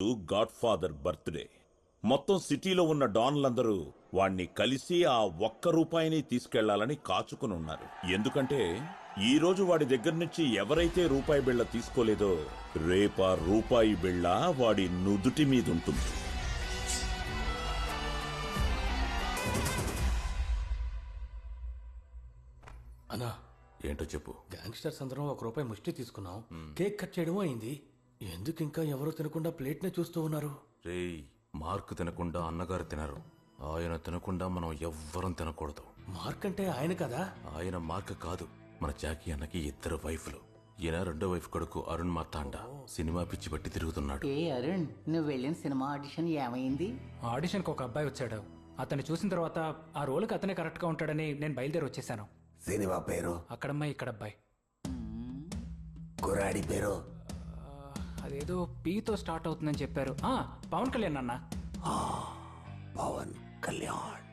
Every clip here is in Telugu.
God father birthday. మొత్తం సిటీలో ఉన్న డాన్లందరూ వాణ్ణి కలిసి ఆ ఒక్క రూపాయిని తీసుకెళ్లాలని కాచుకునున్నారు. ఎందుకంటే ఈ రోజు వాడి దగ్గర నుంచి ఎవరైతే రూపాయి బిళ్ళ తీసుకోలేదో రేపా రూపాయి బిళ్ళ వాడి నుదుటి మీదుంటుంది. అన్నా ఏంటో చెప్పు. గ్యాంగ్స్టర్స్ అందరం ₹1 ముష్టి తీసుకున్నాం. కేక్ కట్ చేయడం అయింది. ఎందుకు ఇంకా ఎవరో తినకుండా ప్లేట్నే చూస్తూ ఉన్నారు? రేయ్, మార్క్ తినకుండా అన్నగారు తినరు. ఆయన తినకుండా మనం ఎవ్వరం తినకూడదు. మార్క్ అంటే ఆయన కదా? ఆయన మార్క్ కాదు, మన జాకీ అన్నకి 2 వైఫ్లు. ఈయన 2వ వైఫ్ కొడుకు అరుణ్ మార్తాండ. సినిమా పిచ్చి బట్టి తిరుగుతున్నాడు. ఏ అరుణ్, నువ్వు వెళ్ళిన సినిమా ఆడిషన్ ఏమైంది? ఆడిషన్కి ఒక అబ్బాయి వచ్చాడు. అతన్ని చూసిన తర్వాత ఆ రోల్కి అతనే కరెక్ట్ గా ఉంటాడని నేను బయలుదేరి వచ్చేసాను. సినిమా పేరు? అక్కడమ్మాయి ఇక్కడ అబ్బాయి. కురాడి పేరు? అదేదో పీతో స్టార్ట్ అవుతుందని చెప్పారు. పవన్ కళ్యాణ్ అన్న. పవన్ కళ్యాణ్.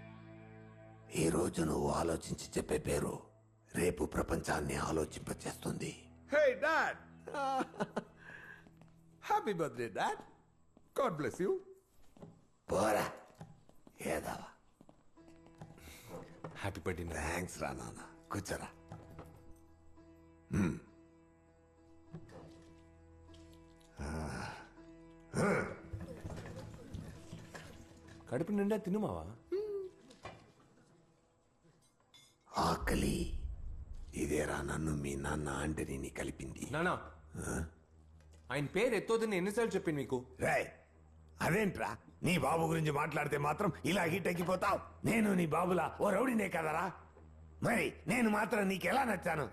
ఈ రోజు నువ్వు ఆలోచించి చెప్పే పేరు రేపు ప్రపంచాన్ని ఆలోచింపచేస్తుంది. Hey, Dad! Happy birthday, Dad! God bless you. పోరా ఏదావా. Happy birthday, Dad. థ్యాంక్స్ రా నాన్న. కూర్చోరా. కడుపు నిండా తినుమావా? ఆకలి ఇదేరా నన్ను మీ నాన్న ఆంటనీని కలిపింది. నానా, ఆయన పేరు ఎత్తోదని ఎన్నిసార్లు చెప్పింది మీకు? రాయ్, అదేంట్రా నీ బాబు గురించి మాట్లాడితే మాత్రం ఇలా హిట్ ఎక్కిపోతావు? నేను నీ బాబులా ఓ రౌడీనే కదరా? మరి నేను మాత్రం నీకెలా నచ్చాను?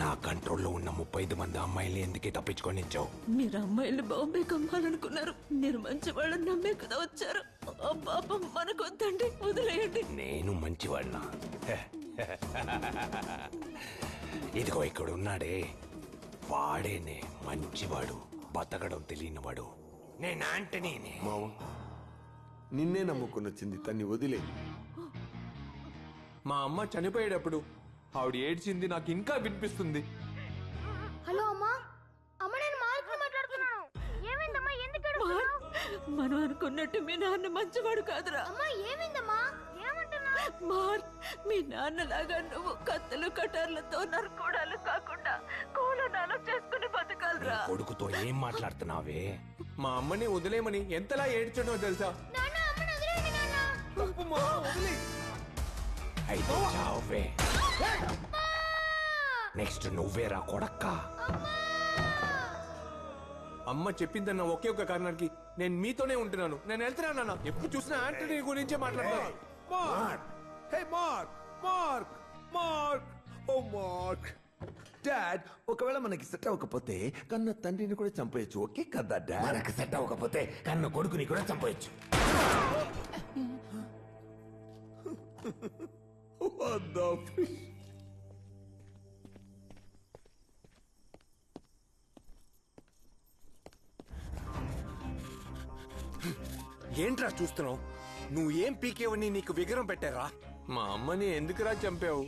నా కంట్రోల్లో ఉన్న 35 మంది అమ్మాయిల్ని ఎందుకే తప్పించుకొని ఇచ్చావు? మీరు అమ్మాయిలు బాంబే కమ్మాలనుకున్నారు. మీరు మంచి వాళ్ళని నమ్మే కదా వచ్చారు. ఆ పాపం మనకు వద్దండి, వదిలేయండి. నేను మంచివాడినా? ఇదిగో ఇక్కడ ఉన్నాడే, వాడేనే మంచివాడు, బతకడం తెలియనివాడు. నేను ఆంటనీని. నిన్నే నమ్ముకుని వచ్చింది, తన్ని వదిలే. మా అమ్మ చనిపోయేటప్పుడు ఆవిడ ఏడ్చింది నాకు ఇంకా వినిపిస్తుంది. హలో అమ్మా. అమ్మ, నేను మార్క్ మాట్లాడుతున్నాను. ఏమైందమ్మా? ఎందుకు ఏడుస్తున్నావ్? మనం అనుకున్నట్టు మీ నాన్న మంచివాడు కాదురా. అమ్మా, ఏమైందమ్మా? ఏమంటున్నావ్? మార్క్, మీ నాన్నలాగా నువ్వు కత్తులు కటార్లతో నరుకోడాలు కాకుండా కూలనాలు చేసుకుని బతకాలరా. కొడుకుతో ఏం మాట్లాడుతున్నావే? మా అమ్మని వదిలేమని ఎంతలా ఏడ్చడో తెలుసా? నాన్న, అమ్మని వదిలేయండి నాన్న. తప్పుమా, వదిలే. అయితే చావే. నెక్స్ట్ నువ్వేరా కొడక్క. అమ్మ చెప్పిందన్న ఒకే ఒక కారణానికి నేను మీతోనే ఉంటున్నాను. నేను వెళ్తున్నాను. ఎప్పుడు చూసినా ఆంటనీ గురించే మాట్లాడతాను. మార్క్, హే మార్క్, మార్క్, మార్క్, ఓ మార్క్. డాడ్, ఒకవేళ మనకి సెట్ అవ్వకపోతే కన్న తండ్రిని కూడా చంపేయచ్చు. ఓకే కదా డాడ్? మనకు సెట్ అవ్వకపోతే కన్ను కొడుకుని కూడా చంపవచ్చు. What the fish? ఏంట్రా చూస్తున్నావు? నువ్వు ఏం పీకేవని నీకు విగ్రహం పెట్టారా? మా అమ్మని ఎందుకురా చంపావు?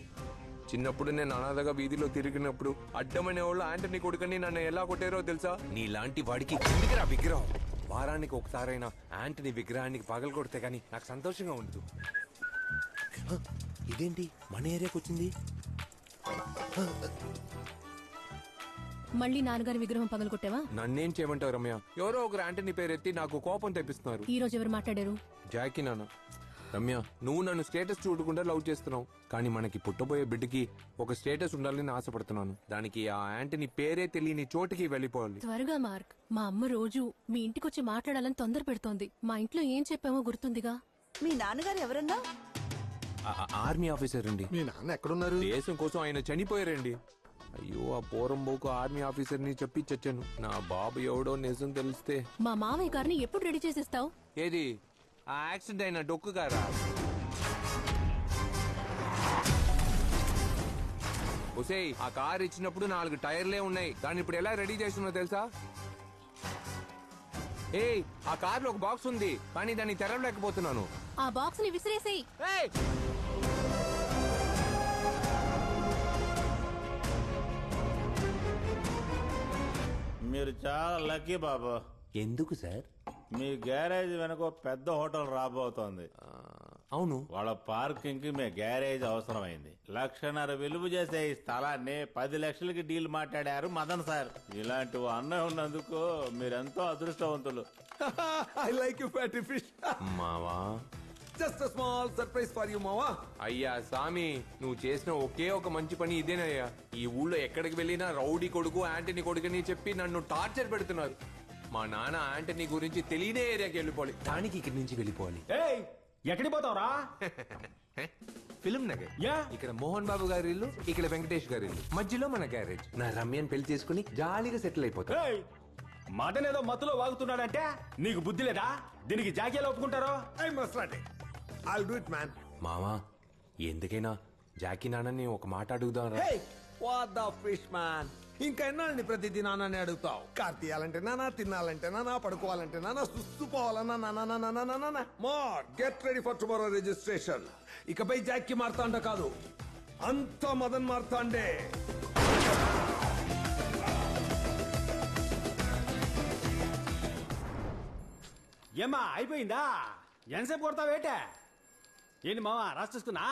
చిన్నప్పుడు నేను అనాథగా వీధిలో తిరిగినప్పుడు అడ్డమనే వాళ్ళు ఆంటనీ కొడుకని నన్ను ఎలా కొట్టారో తెలుసా? నీలాంటి వాడికి ఎందుకురా విగ్రహం? వారానికి ఒకసారైనా ఆంటనీ విగ్రహానికి పగలు కొడితే గానీ నాకు సంతోషంగా ఉండదు. ఇదేంటి మన ఏరియాకి వచ్చింది? మళ్ళీ నాన్నగారి విగ్రహం పగలగొట్టావా? నన్నేం చేయమంటావు రమ్య? ఎవరో ఒకరు ఆంటనీ పేరెత్తి నాకు కోపం తెప్పిస్తున్నారు. ఈ రోజు ఎవరు మాట్లాడారు? జాకీ నాన్న. రమ్య, నువ్వు నన్ను స్టేటస్ చూడకుండా లవ్ చేస్తున్నావు, కానీ మనకి పుట్టబోయే బిడ్డకి ఒక స్టేటస్ ఉండాలని ఆశపడుతున్నాను. దానికి ఆ ఆంటనీ పేరే తెలియని చోటికి వెళ్ళిపోవాలి. త్వరగా మార్క్. మా అమ్మ రోజు మీ ఇంటికొచ్చి మాట్లాడాలని తొందర పెడుతోంది. మా ఇంట్లో ఏం చెప్పామో గుర్తుందిగా? మీ నాన్నగారు ఎవరన్నా? ఆర్మీ ఆఫీసర్ అండి. మీ నాన్న ఎక్కడున్నారు? దేశం కోసం ఆయన చనిపోయారండి. అయ్యో, ఆ పోరంబోకు ఆర్మీ ఆఫీసర్ ని చెప్పి చచ్చాను. నా బాబు ఎవడో నిజం తెలిస్తే. మా మావయ్య గారిని ఎప్పుడు రెడీ చేసేస్తావు? ఏది ఆ యాక్సిడెంట్ అయిన డొక్కు గారా? ఒసేయ్ ఆ కార్ ఇచ్చినప్పుడు 4 టైర్లే ఉన్నాయి, దాన్ని ఇప్పుడు ఎలా రెడీ చేస్తున్నా తెలుసా? ఏయ్ ఆ కార్లో ఒక బాక్స్ ఉంది, కానీ దాన్ని తెరవలేకపోతున్నాను. ఆ బాక్స్ ని విసిరేసేయ్. ఏయ్ మీరు చాలా లక్కీ బాబు. ఎందుకు సార్? మీ గ్యారేజ్ వెనక ఓ పెద్ద హోటల్ రాబోతోంది. అవును, వాళ్ళ పార్కింగ్ కి మీ గ్యారేజ్ అవసరమైంది. 1,50,000 విలువ చేసే ఈ స్థలాన్ని 10 లక్షలకి డీల్ మాట్లాడారు మదన్ సార్. ఇలాంటి ఓ అన్నయ్య ఉన్నందుకు మీరెంతో అదృష్టవంతులు. I like you fatty fish. మావా just a small surprise for you మావా. అయ్యా సామి, నువ్వు చేసిన ఒకే ఒక మంచి పని ఇదేనయ్యా. ఈ ఊళ్ళో ఎక్కడికి వెళ్ళినా రౌడీ కొడుకు యాంటనీ కొడుకుని చెప్పి నన్ను టార్చర్ పెడుతున్నారు. మా నాన్న యాంటనీ గురించి తెలియని ఏరియాకి వెళ్ళిపోవాలి, దానికి ఇక్కడి నుంచి వెళ్ళిపోవాలి. ఎక్కడికి పోతావురా? ఫిల్మ్ నగర్. ఇక్కడ మోహన్ బాబు గారి ఇల్లు, ఇక్కడ వెంకటేష్ గారి ఇల్లు, మధ్యలో మన గ్యారేజ్. నా రమ్యని పెళ్లి చేసుకుని జాలీగా సెటిల్ అయిపోతా. మదన్ ఏదో మత్తులో వాగుతున్నాడంటే నీకు బుద్ధి లేదా? దీనికి జాకీలు ఒప్పుకుంటారో? I must not. I'll do it man. మావా ఎందుకైనా జాకీ నాన్నని ఒక మాట అడుగుదాం రా. Hey what the fish man. ఇంకా ఎన్నాళ్ళని ప్రతిదీ నాన్నని అడుగుతావు? కార్ తీయాలంటే నానా, తినాలంటే నానా, పడుకోవాలంటే నానా, సుస్తుపోవాలన్నా నానా. More get ready for tomorrow registration. ఇకపై జాక్కి మార్తాండ కాదు, అంత మదన్ మార్తాండే. ఏమ్మా అయిపోయిందా? ఎంతసేపు కొడతావేటే? ఏంటి మావా రాసేస్తున్నా?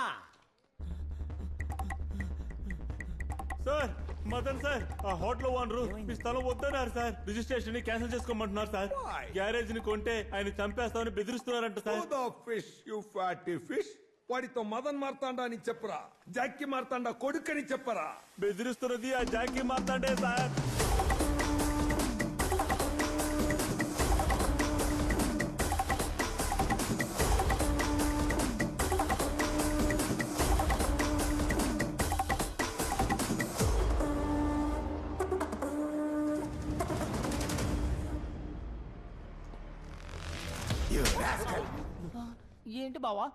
సార్ మదన్ సార్, ఆ హోటల్ ఓనరు మీ స్థలం వద్దన్నారు సార్. రిజిస్ట్రేషన్ ని క్యాన్సిల్ చేసుకోమంటున్నారు సార్. గ్యారేజ్ ని కొంటే ఆయన చంపేస్తామని బెదిరిస్తున్నారంట sir. The fish you fatty fish. వాడితో మదన్ మార్తాండా అని చెప్పరా, జాక్కి మార్తాండా కొడుకని చెప్పరా. బెదిరిస్తున్నది ఆ జాకీ మార్తాండే సార్. ఏంటి బావా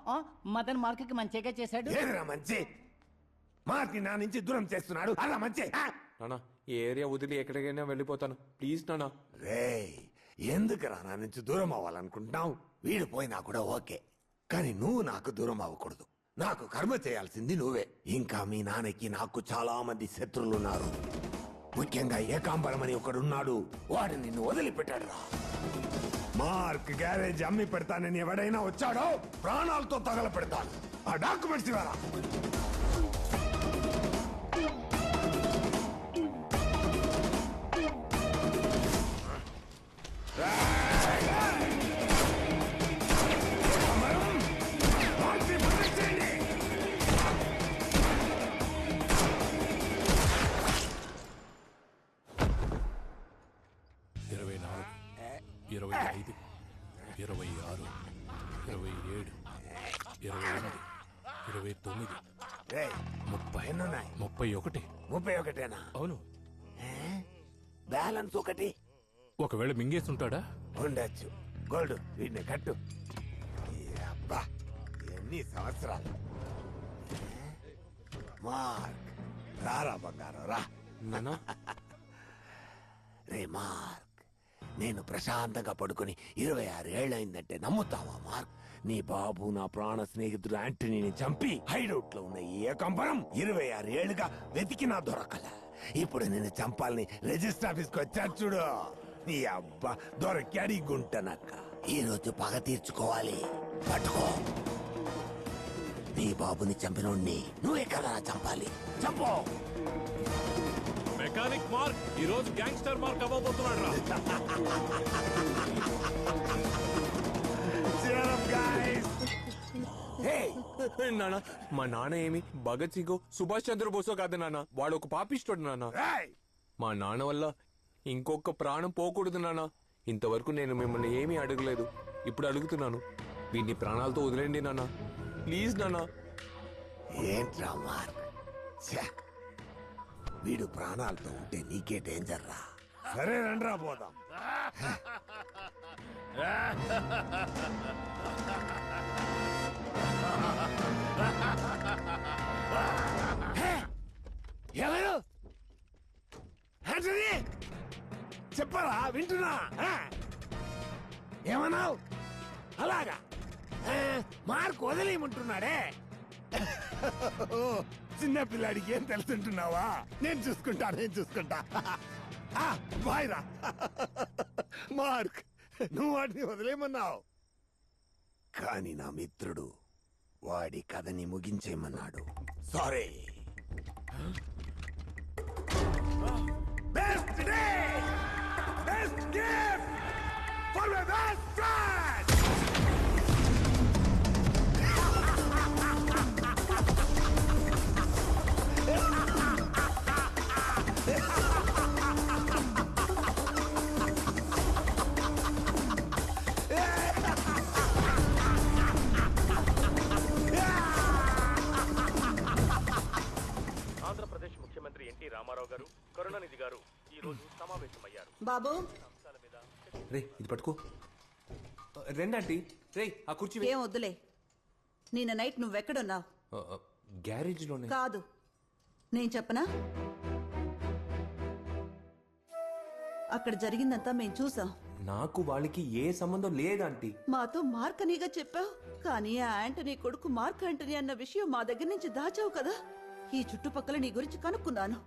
మదన్ మార్క్ మంచిగా చేశాడు? ఏదిరా మంచి? మార్కి నా నుంచి దూరం చేస్తున్నాడు, అలా మంచి. నానా ఈ ఏరియా వదిలి ఎక్కడికైనా వెళ్ళిపోతాను ప్లీజ్ నానా. రేయ్ ఎందుకురా నా నుంచి దూరం అవ్వాలనుకుంటున్నావు? వీడు పోయినా కూడా ఓకే, కానీ నువ్వు నాకు దూరం అవ్వకూడదు. నాకు కర్మ చేయాల్సింది నువ్వే. ఇంకా మీ నాన్నకి నాకు చాలా మంది శత్రులున్నారు. ముఖ్యంగా ఏకాంబరం అని ఒకడున్నాడు, వాడు నిన్ను వదిలిపెట్టాడు రా. మార్క్ గ్యారేజ్ అమ్మి పెడతానని ఎవడైనా వచ్చాడో ప్రాణాలతో తగల పెడతాను. ఆ డాక్యుమెంట్స్ ఇవ్వరా. రేయ్, 31 అవును, బ్యాలెన్స్ ఒకటి ఒకవేళ మింగేస్తుంటాడా? ఉండొచ్చు. గోల్డ్ వీడిని కట్టు. ఈ అబ్బా ఎన్ని సంవత్సరాలు. మార్క్ రారా బంగారం రా. నానా రే మార్క్, నేను ప్రశాంతంగా పడుకుని 26 ఏళ్ళయిందంటే నమ్ముతావా మార్క్? నీ బాబు నా ప్రాణ స్నేహితుడు యాంటనీని చంపి హైడౌట్ లో ఉన్న ఈ ఏకంబరం 26 ఏళ్లుగా వెతికినా దొరకల. ఇప్పుడు నేను చంపాలని రిజిస్టర్ ఆఫీస్ కి వచ్చాడు చూడు. నీ అబ్బా దొరకాడి గుంటనక్క. ఈ రోజు పగ తీర్చుకోవాలి. పట్టుకో. నీ బాబుని చంపినోడ్ని నువ్వే కదా చంపాలి. చంపో. మెకానిక్ మార్క్ ఈ రోజు గ్యాంగ్స్టర్ మార్క్ అవ్వబోతున్నాడు రా. నాన్న మా నాన్న ఏమి భగత్ సింగ్ సుభాష్ చంద్రబోసో కాదు నాన్న, వాడు ఒక పాపిస్తాడు నాన్న. మా నాన్న వల్ల ఇంకొక ప్రాణం పోకూడదు నాన్న. ఇంతవరకు నేను మిమ్మల్ని ఏమీ అడగలేదు, ఇప్పుడు అడుగుతున్నాను. వీడిని ప్రాణాలతో వదిలేండి నాన్న, ప్లీజ్ నాన్న. ఏంట్రా మార్క్, వీడు ప్రాణాలతో ఉంటే నీకే డేంజర్ రా. సరే రండ్రా పోదాం. ఎవరు వింటున్నావా వింటున్నా ఆ? ఏమన్నావు అలాగా మార్క్ వదిలేయమంటున్నాడే చిన్న పిల్లాడికి ఏం తెలుసుంటున్నావా నేను చూసుకుంటా బాయ్ రా మార్క్ నువ్వు వాడిని వదిలేయమన్నావు కానీ నా మిత్రుడు వాడి కథని ముగించేయమన్నాడు sorry best day best gift for my best friend Andhra Pradesh ముఖ్యమంత్రి ఎన్టీ రామారావు గారు కరుణానిధి గారు ఈ రోజు సమావేశమయ్యారు. బాబు రే ఇది పట్టుకో రెండంటీ రే ఆ కుర్చీ ఏం వద్దులే. నిన్న నైట్ నువ్వెక్కడున్నావు? గ్యారేజ్ లోనే. కాదు, నేను చెప్పనా? అక్కడ జరిగిందంతా మేం చూసాం. నాకు వాళ్ళకి ఏ సంబంధం లేదంటీ. మాతో మార్కనీగా చెప్పావు, కానీ ఆ యాంటనీ కొడుకు మార్క్ యాంటనీ అన్న విషయం మా దగ్గర నుంచి దాచావు కదా. ఈ చుట్టుపక్కల నీ గురించి కనుక్కున్నాను.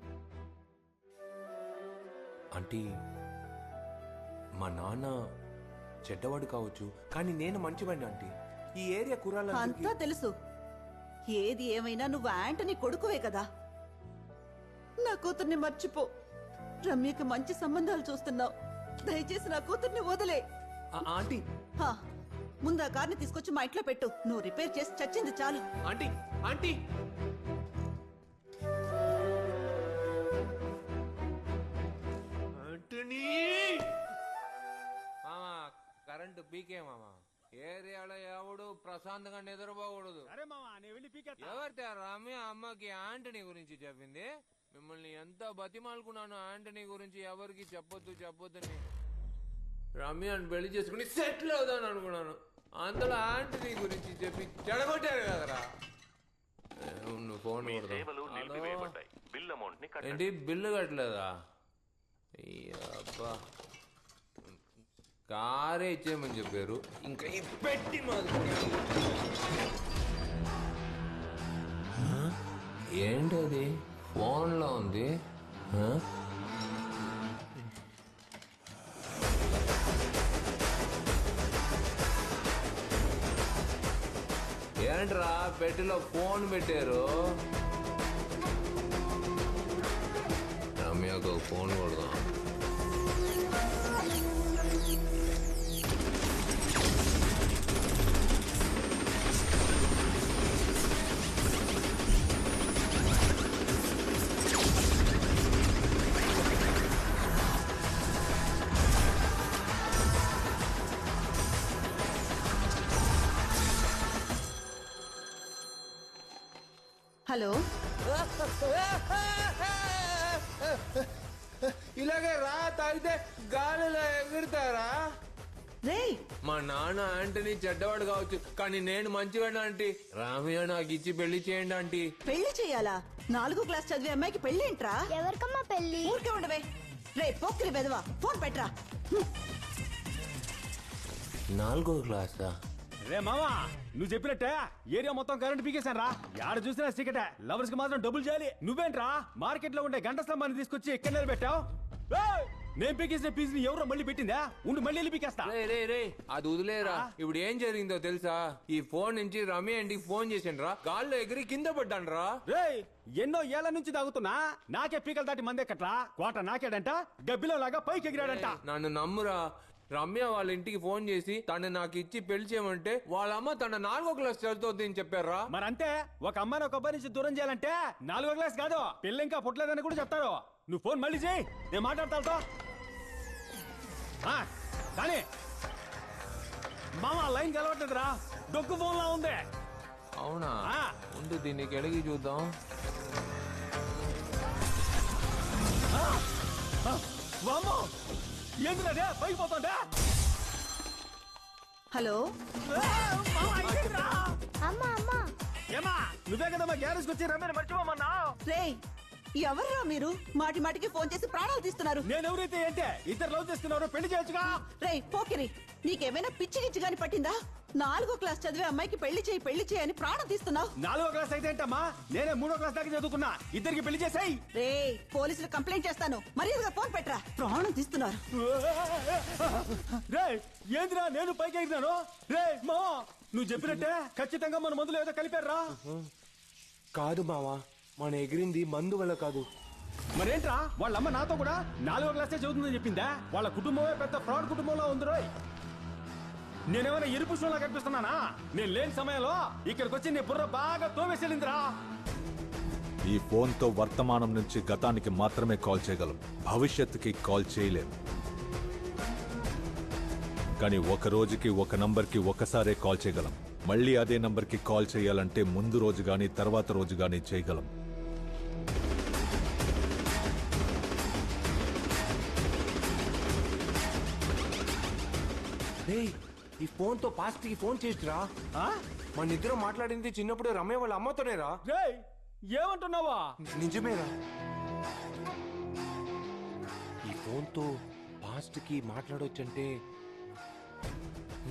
ఆంటీ మా నాన్న చెడ్డవాడు కావచ్చు, కానీ నేను మంచివాడిని ఆంటీ. ఈ ఏరియా కుర్రాళ్ళందరికీ అంతా తెలుసు. ఏది ఏమైనా నువ్వు యాంటనీ కొడుకువే కదా. నా కూతుర్ని మర్చిపో. రమ్యకి మంచి సంబంధాలు చూస్తున్నావు. దయచేసి నా కూతుర్ని వదిలే. ఆంటీ హా, ముందు ఆ కార్ని తీసుకొచ్చి మా ఇంట్లో పెట్టు. నువ్వు రిపేర్ చేసి చచ్చింది చాలు. ఆంటీ ఆంటీ మామా కరెంటు పీకే మామా. ఏరియాలో ఎవడు ప్రశాంతంగా నిద్రపోకూడదు. ఎవరితే రమ్య అమ్మకి ఆంటనీ గురించి చెప్పింది? మిమ్మల్ని ఎంత బతిమాలుకున్నాను ఆంటనీ గురించి ఎవరికి చెప్పొద్దని. రమ్యని పెళ్లి చేసుకుని సెటిల్ అవుదాను అనుకున్నాను. అందులో ఆంటనీ గురించి చెప్పి చెడగొట్టారు కదరా. నువ్వు ఫోన్ ఏంటి బిల్లు కట్టలేదా? అబ్బా కారే ఇచ్చేయమని చెప్పారు. ఇంకా ఈ పెట్టి ఏంటది ఫోన్లో ఉంది? ఏంట్రా పెట్టిలో ఫోన్ పెట్టారు? రమ్యకు ఫోన్ కొడదాం. హలో, ఇలాగే రా తాగితే గాలిలో ఎగురుతారా? రేయ్ మా నాన్న ఆంటనీ చెడ్డవాడు కావచ్చు, కానీ నేను మంచివాడు ఆంటీ. రామయ్య నాకు ఇచ్చి పెళ్లి చేయండి ఆంటీ. పెళ్లి చెయ్యాలా? 4వ క్లాస్ చదివే అమ్మాయికి పెళ్లి ఏంట్రా? ఎవరికమ్మా పెళ్లి? ఊరికే ఉండవే. రే పోక్రి బెదవా, ఫోన్ పెట్టరా. 4వ క్లాసా? రే మామా, నువ్వు చెప్పినట్టే ఏరియా మొత్తం కరెంట్ పీకేశాను రా. యాడ చూసినా సీకటే. లవర్స్ కి మాత్రం డబ్బులు చేయాలి. నువ్వేంట్రా మార్కెట్ లో ఉండే గంట స్తంభాన్ని తీసుకొచ్చి ఎక్కడ నిలబెట్టావు? నేను పీకేసిన పీసుని ఎవరో మళ్ళీ పెట్టిందా? ఉండి మళ్ళీ వెళ్ళి పీకేస్తా. రే అది వదిలేరా. ఇప్పుడు ఏం జరిగిందో తెలుసా? ఈ ఫోన్ నుంచి రమ్య ఇంటికి ఫోన్ చేసాను రా. గాల్లో ఎగిరి కింద పడ్డాను రా. రే ఎన్నో ఏళ్ల నుంచి తాగుతున్నా, నాకే పీకలు దాటి మందెక్కట్లా. కోట నాకేడంట, గబ్బిలో లాగా పైకి ఎగిరాడంట. నన్ను నమ్మురా. రమ్య వాళ్ళ ఇంటికి ఫోన్ చేసి తను నాకు ఇచ్చి పెళ్లి చేయమంటే వాళ్ళ అమ్మ తన 4వ క్లాస్ చదువుతుంది చెప్పారా? మరి అంతే, ఒక అమ్మాయిని ఒక అబ్బాయి నుంచి దూరం చేయాలంటే 4వ క్లాస్ కాదు, పిల్ల ఇంకా పుట్టలేదని కూడా చెప్తారు. నువ్వు ఫోన్ మళ్ళీ చేయి, నేను మాట్లాడతాతో. కానీ మామ లైన్ కలవట్లేదురా, డొక్కు ఫోన్ లా ఉంది. అవునా? ముందు దీనికి ఎడిగి చూద్దాం. ఏంటంటే పైకి పోతుంటే. హలో, అమ్మా ఏమా నువ్వే కదమ్మా గ్యారేజ్కి వచ్చి రమ్మని మర్చిపోమన్నా. రే ఎవర్రా మీరు మాటి మాటికి ఫోన్ చేసి ప్రాణాలు తీస్తున్నారు? నేను ఎవరైతే ఏంటే ఇద్దరు లవ్ చేస్తున్నారో పెళ్లి చేయొచ్చుగా. రేయ్ పోకిరి, నీకేమైనా పిచ్చి గిచ్చి గాని పట్టిందా? 4వ క్లాస్ చదివే అమ్మాయికి పెళ్లి చేయి అని ప్రాణం తీస్తున్నావు. 4వ క్లాస్ అయితే ఏంటమ్మా, నేనే 3వ క్లాస్ దాకా చదువుకున్నా. ఇద్దరికి పెళ్లి చేసాయి. రేయ్ పోలీసులు కంప్లైంట్ చేస్తాను, మర్యాదగా ఫోన్ పెట్టరా. ప్రాణం తీస్తున్నారు. రే ఏందిరా నేను పైకి ఎగిరినాను? రే మా నువ్వు చెప్పినట్టే ఖచ్చితంగా మన మందులు ఏదో కలిపారా? కాదు మావా, మన ఎగిరింది మందు వల్ల కాదు. మరేంట్రా వాళ్ళమ్మ నాతో కూడా 4వ క్లాసే చదువుతుందని చెప్పిందా? వాళ్ళ కుటుంబమే పెద్ద ఫ్రాడ్ కుటుంబంలో ఉందిరో. నేనేమైనా ఎరుపుష్పంలా కనిపిస్తున్నానా? నేను లేని సమయంలో ఇక్కడికి వచ్చి నీ బుర్ర బాగా తోవేసేలిందిరా. ఈ ఫోన్తో వర్తమానం నుంచి గతానికి మాత్రమే కాల్ చేయగలం, భవిష్యత్తుకి కాల్ చేయలేం. కానీ ఒక రోజుకి ఒక నంబర్కి ఒకసారే కాల్ చేయగలం. మళ్ళీ అదే నంబర్కి కాల్ చేయాలంటే ముందు రోజు గానీ తర్వాత రోజు గానీ చేయగలం. ఈ ఫోన్ తో పాస్ట్ కి ఫోన్ చేసిరా. మన ఇద్దరు మాట్లాడింది చిన్నప్పుడు రమ్య వాళ్ళ అమ్మతోనేరా. రేయ్ ఏమంటున్నావా? నిజమేరా. ఈ ఫోన్ తో పాస్ట్ కి మాట్లాడొచ్చంటే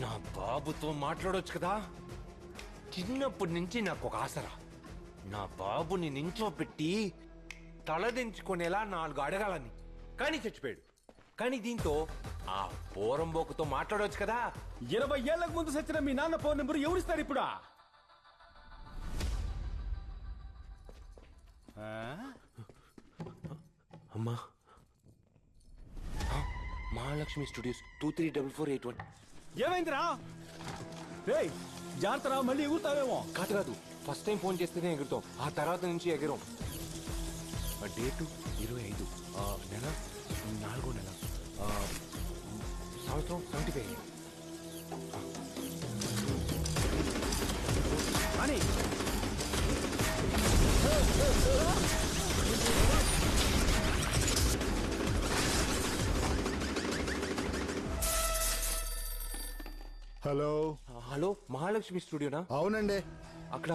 నా బాబుతో మాట్లాడొచ్చు కదా. చిన్నప్పటి నుంచి నాకు ఒక ఆసరా, నా బాబుని నించో పెట్టి తలదించుకునేలా 4 అడగాలని. కానీ చచ్చిపోయాడు. కానీ దీంతో ఆ పోరంబోకుతో మాట్లాడవచ్చు కదా. 20 ఏళ్లకు ముందు సచ్చిన మీ నాన్న ఫోన్ నెంబర్ ఎవరిస్తారు ఇప్పుడా? అమ్మా, మహాలక్ష్మి స్టూడియోస్ 234481. ఏమైందిరా? రేయ్ జాగ్రత్తరా, మళ్ళీ ఎగురుతావేమో. కాదు, ఫస్ట్ టైం ఫోన్ చేస్తేనే ఎగురుతాం, ఆ తర్వాత నుంచి ఎగరం. డేటు 25, నెల 4వ నెల, సంవత్సరం 75. అని హలో హలో, మహాలక్ష్మి స్టూడియోనా? అవునండి. అక్కడ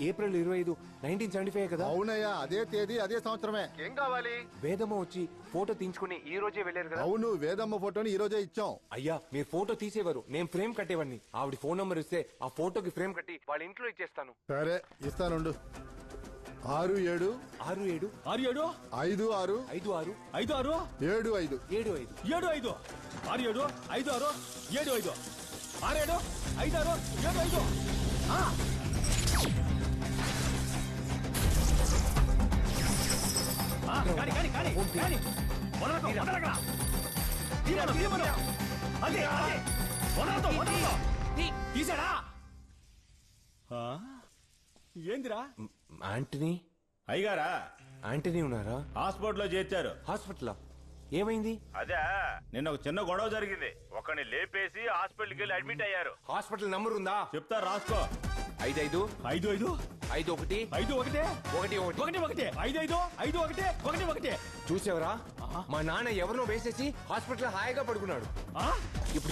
ఏప్రిల్ 25, 1975 కదా? అవునయ్యా, అదే తేదీ అదే సంవత్సరమే. ఏం కావాలి? వేదమ్మ వచ్చి ఫోటో తీయించుకుని ఈ రోజే వెళ్ళారు కదా? అవును, వేదమ్మ ఫోటోని ఈ రోజే ఇచ్చాం. అయ్యా, మీరు ఫోటో తీసేవారు, నేను ఫ్రేమ్ కట్టేవాడిని. ఆవిడ ఫోన్ నంబర్ ఇస్తే ఆ ఫోటోకి ఫ్రేమ్ కట్టి వాళ్ళ ఇంట్లో ఇచ్చేస్తాను. సరే ఇస్తానుండు. 67 67 67 56 56 56 75 75 75 67 56 75 67 56 75. తీసాడా? ఏందిరా? ఆంటనీ అయ్యగారా? ఆంటనీ ఉన్నారా? హాస్పిటల్లో చేర్చారు. హాస్పిటల్ ఏమైంది? అదే నిన్న ఒక చిన్న గొడవ జరిగింది. ఒకని లేపేసి హాస్పిటల్కి వెళ్ళి అడ్మిట్ అయ్యారు. హాస్పిటల్ నంబర్ ఉందా? చెప్తా రాసుకో. 55 55 51 51 11 11 55 51 11. చూసావరా, మా నాన్న ఎవరినో వేసేసి హాస్పిటల్ హాయిగా పడుకున్నాడు.